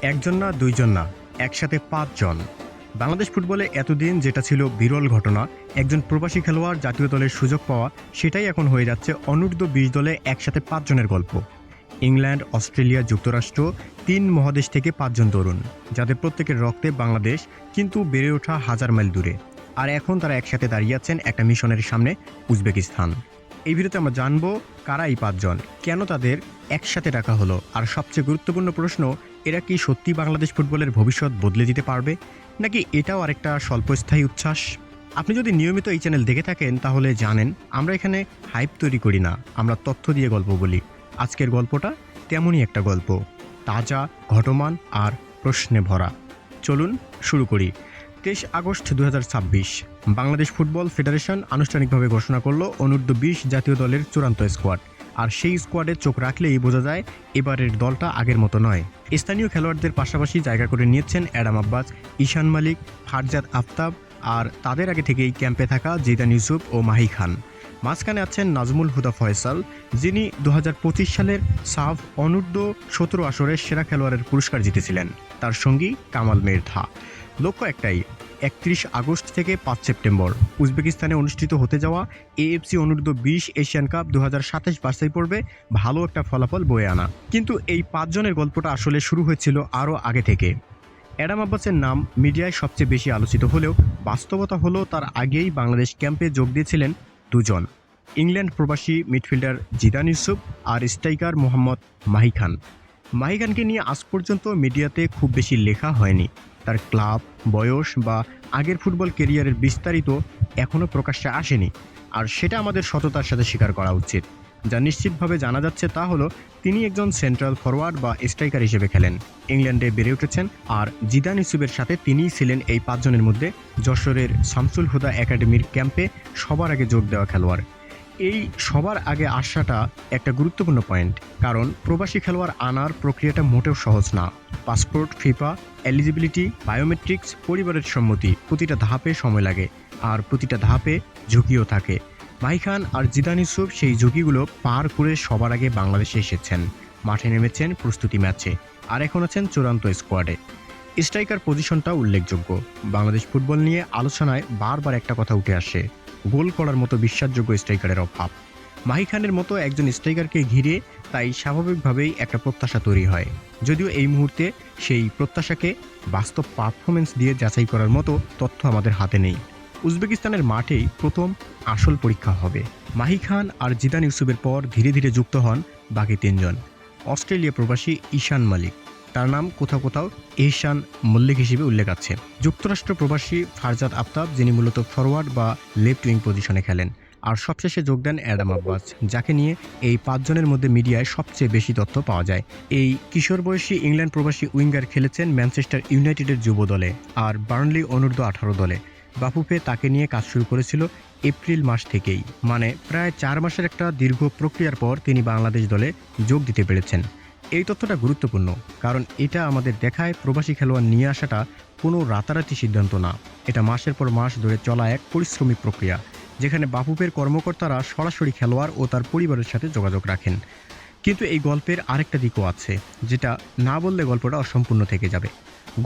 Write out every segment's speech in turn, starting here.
একজন না, দুইজন না, একসাথে ৫ জন। বাংলাদেশ ফুটবলে এতদিন যেটা ছিল বিরল ঘটনা, একজন প্রবাসী খেলোয়াড় জাতীয় দলের সুযোগ পাওয়া, সেটাই এখন হয়ে যাচ্ছে অনূর্ধ্ব-২০ দলে একসাথে ৫ জনের গল্প। ইংল্যান্ড, অস্ট্রেলিয়া, যুক্তরাষ্ট্র ৩ মহাদেশ থেকে ৫ জন তরুণ, যাদের প্রত্যেকের রক্তে বাংলাদেশ, কিন্তু বেড়ে ওঠা হাজার মাইল দূরে। আর এখন তারা একসাথে দাঁড়িয়ে আছেন একটা মিশনের সামনে, উজবেকিস্তান। এই ভিডিওতে আমরা জানবো কারা এই ৫ জন, কেন তাদের একসাথে রাখা হলো, আর সবচেয়ে গুরুত্বপূর্ণ প্রশ্ন, এরা কি সত্যি বাংলাদেশ ফুটবলের ভবিষ্যৎ বদলে দিতে পারবে, নাকি এটাও আরেকটা স্বল্পস্থায়ী উচ্ছ্বাস? আপনি যদি নিয়মিত এই চ্যানেল দেখে থাকেন তাহলে জানেন আমরা এখানে হাইপ তৈরি করি না, আমরা তথ্য দিয়ে গল্প বলি। আজকের গল্পটা তেমনই একটা গল্প, তাজা, ঘটমান আর প্রশ্নে ভরা। চলুন শুরু করি। ২৩ আগস্ট ২০২৬ বাংলাদেশ ফুটবল ফেডারেশন আনুষ্ঠানিকভাবে ঘোষণা করল অনূর্ধ্ব-২০ জাতীয় দলের চূড়ান্ত স্কোয়াড। আর সেই স্কোয়াডে চোখ রাখলেই বোঝা যায় এবারের দলটা আগের মতো নয়। স্থানীয় খেলোয়াড়দের পাশাপাশি জায়গা করে নিয়েছেন অ্যাডাম আব্বাস, ঈশান মালিক, ফারজাদ আফতাব, আর তাদের আগে থেকেই ক্যাম্পে থাকা জিদান ইউসুফ ও মাহি খান। মাঝখানে আছেন নাজমুল হুদা ফয়সাল, যিনি ২০২৫ সালের সাফ অনূর্ধ্ব-১৭ আসরের সেরা খেলোয়াড়ের পুরস্কার জিতেছিলেন। তার সঙ্গী কামাল মেরধা। লক্ষ্য একটাই, ৩১ আগস্ট থেকে ৫ সেপ্টেম্বর উজবেকিস্তানে অনুষ্ঠিত হতে যাওয়া এএফসি অনূর্ধ্ব-২০ এশিয়ান কাপ ২০২৭ বাছাই পর্বে ভালো একটা ফলাফল বয়ে আনা। কিন্তু এই ৫ জনের গল্পটা আসলে শুরু হয়েছিল আরও আগে থেকে। অ্যাডাম আব্বাসের নাম মিডিয়ায় সবচেয়ে বেশি আলোচিত হলেও বাস্তবতা হলো তার আগেই বাংলাদেশ ক্যাম্পে যোগ দিয়েছিলেন দুজন, ইংল্যান্ড প্রবাসী মিডফিল্ডার জিদান ইউসুফ আর স্ট্রাইকার মোহাম্মদ মাহি খান। মাহি খানকে নিয়ে আজ পর্যন্ত মিডিয়াতে খুব বেশি লেখা হয়নি। তার ক্লাব, বয়স বা আগের ফুটবল কেরিয়ারের বিস্তারিত এখনও প্রকাশ্যে আসেনি, আর সেটা আমাদের সততার সাথে স্বীকার করা উচিত। যা নিশ্চিতভাবে জানা যাচ্ছে তা হলো তিনি একজন সেন্ট্রাল ফরওয়ার্ড বা স্ট্রাইকার হিসেবে খেলেন, ইংল্যান্ডে বেড়ে উঠেছেন, আর জিদান ইউসুফের সাথে তিনিই ছিলেন এই ৫ জনের মধ্যে যশোরের শামসুল হুদা একাডেমির ক্যাম্পে সবার আগে যোগ দেওয়া খেলোয়াড়। এই সবার আগে আসাটা একটা গুরুত্বপূর্ণ পয়েন্ট, কারণ প্রবাসী খেলোয়াড় আনার প্রক্রিয়াটা মোটেও সহজ না। পাসপোর্ট, ফিফা, এলিজিবিলিটি, বায়োমেট্রিক্স, পরিবারের সম্মতি, প্রতিটা ধাপে সময় লাগে, আর প্রতিটা ধাপে ঝুঁকিও থাকে। মাহি খান আর জিদান ইউসুফ সেই ঝুঁকিগুলো পার করে সবার আগে বাংলাদেশে এসেছেন, মাঠে নেমেছেন প্রস্তুতি ম্যাচে, আর এখন আছেন চূড়ান্ত স্কোয়াডে। স্ট্রাইকার পজিশনটা উল্লেখযোগ্য। বাংলাদেশ ফুটবল নিয়ে আলোচনায় বারবার একটা কথা উঠে আসে, গোল করার মতো বিশ্বাসযোগ্য স্ট্রাইকারের অভাব। মাহি খানের মতো একজন স্ট্রাইকারকে ঘিরে তাই স্বাভাবিকভাবেই একটা প্রত্যাশা তৈরি হয়, যদিও এই মুহূর্তে সেই প্রত্যাশাকে বাস্তব পারফরমেন্স দিয়ে যাচাই করার মতো তথ্য আমাদের হাতে নেই। উজবেকিস্তানের মাঠেই প্রথম আসল পরীক্ষা হবে। মাহি খান আর জিদান ইউসুফের পর ধীরে ধীরে যুক্ত হন বাকি ৩ জন। অস্ট্রেলিয়া প্রবাসী ঈশান মালিক, তার নাম কোথাও কোথাও এহসান মল্লিক হিসেবে উল্লেখ আছে। যুক্তরাষ্ট্র প্রবাসী ফারজাদ আফতাব, যিনি মূলত ফরওয়ার্ড বা লেফট উইং পজিশনে খেলেন। আর সবশেষে যোগ দেন অ্যাডাম আব্বাস, যাকে নিয়ে এই ৫ জনের মধ্যে মিডিয়ায় সবচেয়ে বেশি তথ্য পাওয়া যায়। এই কিশোর বয়সী ইংল্যান্ড প্রবাসী উইঙ্গার খেলেছেন ম্যানচেস্টার ইউনাইটেডের যুব দলে আর বার্নলি অনূর্ধ্ব-১৮ দলে। বাফুফে তাকে নিয়ে কাজ শুরু করেছিল এপ্রিল মাস থেকেই, মানে প্রায় ৪ মাসের একটা দীর্ঘ প্রক্রিয়ার পর তিনি বাংলাদেশ দলে যোগ দিতে পেরেছেন। এই তথ্যটা গুরুত্বপূর্ণ, কারণ এটা আমাদের দেখায় প্রবাসী খেলোয়াড় নিয়ে আসাটা কোনো রাতারাতি সিদ্ধান্ত না। এটা মাসের পর মাস ধরে চলা এক পরিশ্রমী প্রক্রিয়া, যেখানে বাফুফের কর্মকর্তারা সরাসরি খেলোয়াড় ও তার পরিবারের সাথে যোগাযোগ রাখেন। কিন্তু এই গল্পের আরেকটা দিকও আছে, যেটা না বললে গল্পটা অসম্পূর্ণ থেকে যাবে।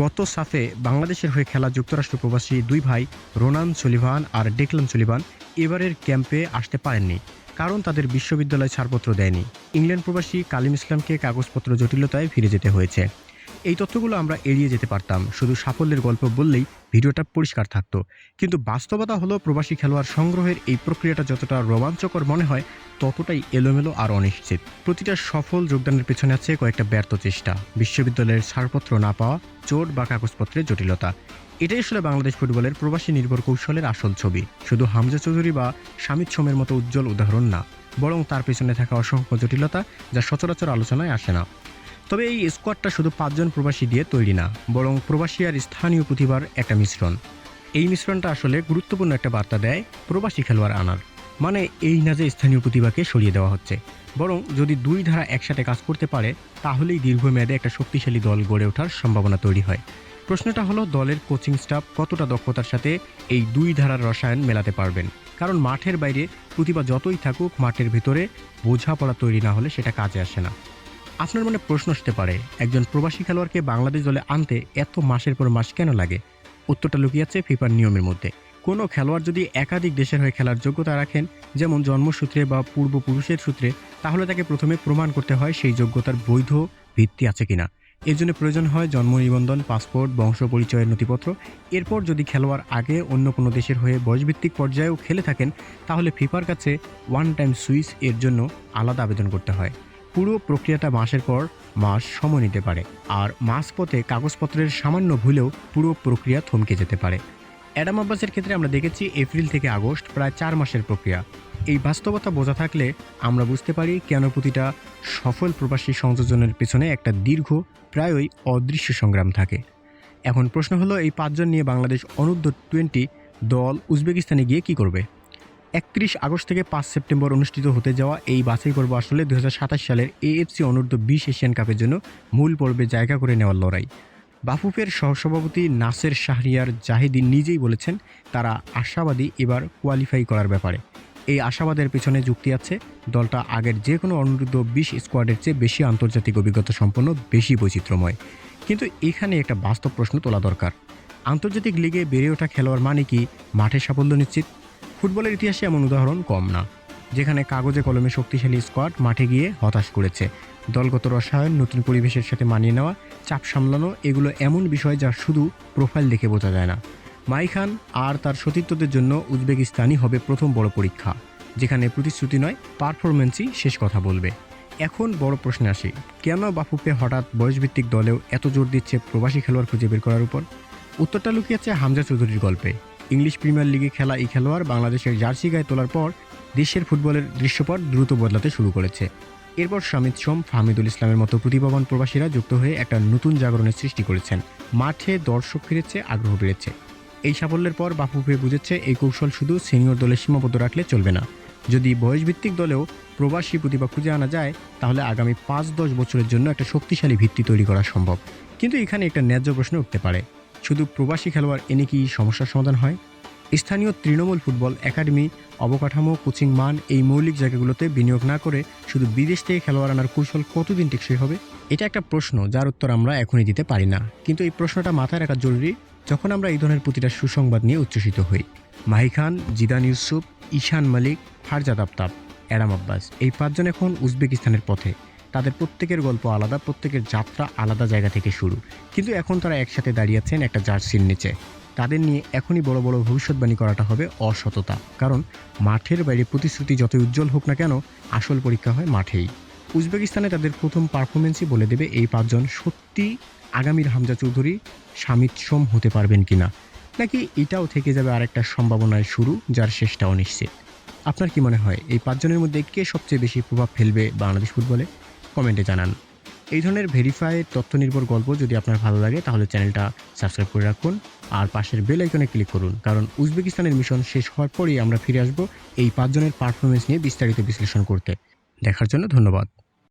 গত সাফে বাংলাদেশের হয়ে খেলা যুক্তরাষ্ট্র প্রবাসী ২ ভাই রোনান সুলিভান আর ডেকলান সুলিভান এবারের ক্যাম্পে আসতে পারেননি, কারণ তাদের বিশ্ববিদ্যালয় ছাড়পত্র দেয়নি। ইংল্যান্ড প্রবাসী কালিম ইসলামকে কাগজপত্র জটিলতায় ফিরে যেতে হয়েছে। এই তথ্যগুলো আমরা এড়িয়ে যেতে পারতাম, শুধু সাফল্যের গল্প বললেই ভিডিওটা পরিষ্কার থাকতো। কিন্তু বাস্তবতা হলো প্রবাসী খেলোয়াড় সংগ্রহের এই প্রক্রিয়াটা যতটা রোমাঞ্চকর মনে হয়, ততটাই এলোমেলো আর অনিশ্চিত। প্রতিটা সফল যোগদানের পেছনে আছে কয়েকটা ব্যর্থ চেষ্টা, বিশ্ববিদ্যালয়ের ছাড়পত্র না পাওয়া, চোট বা কাগজপত্রের জটিলতা। এটাই আসলে বাংলাদেশ ফুটবলের প্রবাসী নির্ভর কৌশলের আসল ছবি, শুধু হামজা চৌধুরী বা শামিদ সোমের মতো উজ্জ্বল উদাহরণ না, বরং তার পেছনে থাকা অসংখ্য জটিলতা যা সচরাচর আলোচনায় আসে না। তবে এই স্কোয়াডটা শুধু ৫ জন প্রবাসী দিয়ে তৈরি না, বরং প্রবাসী আর স্থানীয় প্রতিভার একটা মিশ্রণ। এই মিশ্রণটা আসলে গুরুত্বপূর্ণ একটা বার্তা দেয় প্রবাসী খেলোয়াড় আনার। মানে এই না যে স্থানীয় প্রতিভাকে সরিয়ে দেওয়া হচ্ছে, বরং যদি ২ ধারা একসাথে কাজ করতে পারে, তাহলেই দীর্ঘমেয়াদে একটা শক্তিশালী দল গড়ে ওঠার সম্ভাবনা তৈরি হয়। প্রশ্নটা হলো দলের কোচিং স্টাফ কতটা দক্ষতার সাথে এই ২ ধারার রসায়ন মেলাতে পারবেন। কারণ মাঠের বাইরে প্রতিভা যতই থাকুক, মাঠের ভিতরে বোঝাপড়া তৈরি না হলে সেটা কাজে আসে না। আপনার মনে প্রশ্ন আসতে পারে, একজন প্রবাসী খেলোয়াড়কে বাংলাদেশ দলে আনতে এত মাসের পর মাস কেন লাগে? উত্তরটা লুকিয়ে আছে ফিফার নিয়মের মধ্যে। কোনো খেলোয়াড় যদি একাধিক দেশের হয়ে খেলার যোগ্যতা রাখেন, যেমন জন্মসূত্রে বা পূর্বপুরুষের সূত্রে, তাহলে তাকে প্রথমে প্রমাণ করতে হয় সেই যোগ্যতার বৈধ ভিত্তি আছে কিনা। এর জন্য প্রয়োজন হয় জন্ম নিবন্ধন, পাসপোর্ট, বংশ পরিচয়ের নথিপত্র। এরপর যদি খেলোয়াড় আগে অন্য কোনো দেশের হয়ে বয়সভিত্তিক পর্যায়েও খেলে থাকেন, তাহলে ফিফার কাছে ওয়ান টাইম সুইচ এর জন্য আলাদা আবেদন করতে হয়। পুরো প্রক্রিয়াটা মাসের পর মাস সময় নিতে পারে, আর মাঝপথে কাগজপত্রের সামান্য ভুলেও পুরো প্রক্রিয়া থমকে যেতে পারে। অ্যাডাম আব্বাসের ক্ষেত্রে আমরা দেখেছি এপ্রিল থেকে আগস্ট, প্রায় 4 মাসের প্রক্রিয়া। এই বাস্তবতা বোঝা থাকলে আমরা বুঝতে পারি কেন প্রতিটা সফল প্রবাসী সংযোজনের পেছনে একটা দীর্ঘ, প্রায়ই অদৃশ্য সংগ্রাম থাকে। এখন প্রশ্ন হলো, এই 5 জন নিয়ে বাংলাদেশ অনূর্ধ্ব-20 দল উজবেকিস্তানে গিয়ে কি করবে? 31 আগস্ট থেকে 5 সেপ্টেম্বর অনুষ্ঠিত হতে যাওয়া এই বাছাই পর্ব আসলে 2027 সালের AFC অনূর্ধ্ব-20 এশিয়ান কাপের জন্য মূল পর্বে জায়গা করে নেওয়ার লড়াই। বাফুফের সহসভাপতি নাসের শাহরিয়ার জাহিদি নিজেই বলেছেন তারা আশাবাদী এবার কোয়ালিফাই করার ব্যাপারে। এই আশাবাদের পেছনে যুক্তি আছে, দলটা আগের যে কোনো অনূর্ধ্ব-20 স্কোয়াডের চেয়ে বেশি আন্তর্জাতিক অভিজ্ঞতা সম্পন্ন, বেশি বৈচিত্র্যময়। কিন্তু এখানে একটা বাস্তব প্রশ্ন তোলা দরকার। আন্তর্জাতিক লিগে বেড়ে ওঠা খেলোয়াড় মানে কি মাঠে সাফল্য নিশ্চিত? ফুটবলের ইতিহাসে এমন উদাহরণ কম না, যেখানে কাগজে কলমে শক্তিশালী স্কোয়াড মাঠে গিয়ে হতাশ করেছে। দলগত রসায়ন, নতুন পরিবেশের সাথে মানিয়ে নেওয়া, চাপ সামলানো, এগুলো এমন বিষয় যা শুধু প্রোফাইল দেখে বোঝা যায় না। মাইখান আর তার সতীর্থদের জন্য উজবেকিস্তানই হবে প্রথম বড় পরীক্ষা, যেখানে প্রতিশ্রুতি নয়, পারফরমেন্সই শেষ কথা বলবে। এখন বড় প্রশ্নে আসি, কেন বাফুফে হঠাৎ বয়সভিত্তিক দলেও এত জোর দিচ্ছে প্রবাসী খেলোয়াড় খুঁজে বের করার উপর? উত্তরটা লুকিয়ে আছে হামজা চৌধুরীর গল্পে। ইংলিশ প্রিমিয়ার লিগে খেলা এই খেলোয়াড় বাংলাদেশের জার্সি গায়ে তোলার পর দেশের ফুটবলের দৃশ্যপট দ্রুত বদলাতে শুরু করেছে। এরপর শামিদ সোম, ফাহমিদুল ইসলামের মতো প্রতিভাবান প্রবাসীরা যুক্ত হয়ে একটা নতুন জাগরণের সৃষ্টি করেছেন। মাঠে দর্শক ফিরেছে, আগ্রহ বেড়েছে। এই সাফল্যের পর বাফুফে বুঝেছে এই কৌশল শুধু সিনিয়র দলে সীমাবদ্ধ রাখলে চলবে না। যদি বয়সভিত্তিক দলেও প্রবাসী প্রতিভা খুঁজে আনা যায়, তাহলে আগামী 5-10 বছরের জন্য একটা শক্তিশালী ভিত্তি তৈরি করা সম্ভব। কিন্তু এখানে একটা ন্যায্য প্রশ্ন উঠতে পারে, শুধু প্রবাসী খেলোয়াড় এনে কি সমস্যার সমাধান হয়? স্থানীয় তৃণমূল ফুটবল একাডেমি, অবকাঠামো, কোচিং মান, এই মৌলিক জায়গাগুলোতে বিনিয়োগ না করে শুধু বিদেশ থেকে খেলোয়াড় আনার কৌশল কতদিন টেকসই হবে? এটা একটা প্রশ্ন যার উত্তর আমরা এখনই দিতে পারি না, কিন্তু এই প্রশ্নটা মাথায় রাখা জরুরি যখন আমরা এই ধরনের প্রতিটা সুসংবাদ নিয়ে উচ্ছ্বসিত হই। মাহি খান, জিদান ইউসুফ, ঈশান মালিক, ফারজাদ আফতাব, অ্যাডাম আব্বাস, এই 5 জন এখন উজবেকিস্তানের পথে। তাদের প্রত্যেকের গল্প আলাদা, প্রত্যেকের যাত্রা আলাদা জায়গা থেকে শুরু, কিন্তু এখন তারা একসাথে দাঁড়িয়ে আছেন একটা জার্সির নিচে। তাদের নিয়ে এখনই বড় বড় ভবিষ্যৎবাণী করাটা হবে অসততা, কারণ মাঠের বাইরে প্রতিশ্রুতি যতই উজ্জ্বল হোক না কেন, আসল পরীক্ষা হয় মাঠেই। উজবেকিস্তানে তাদের প্রথম পারফরমেন্সই বলে দেবে এই 5 জন সত্যি আগামীর হামজা চৌধুরী, শামিদ সোম হতে পারবেন কিনা, নাকি এটাও থেকে যাবে আরেকটা সম্ভাবনার শুরু যার শেষটা অনিশ্চিত। আপনার কি মনে হয় এই 5 জনের মধ্যে কে সবচেয়ে বেশি প্রভাব ফেলবে বাংলাদেশ ফুটবলে? কমেন্টে জানান। এই ধরনের ভেরিফাইড তথ্য নির্ভর গল্প যদি আপনার ভালো লাগে, তাহলে চ্যানেলটা সাবস্ক্রাইব করে রাখুন আর পাশের বেল আইকনে ক্লিক করুন, কারণ উজবেকিস্তানের মিশন শেষ হওয়ার পরেই আমরা ফিরে আসব এই 5 জনের পারফরমেন্স নিয়ে বিস্তারিত বিশ্লেষণ করতে। দেখার জন্য ধন্যবাদ।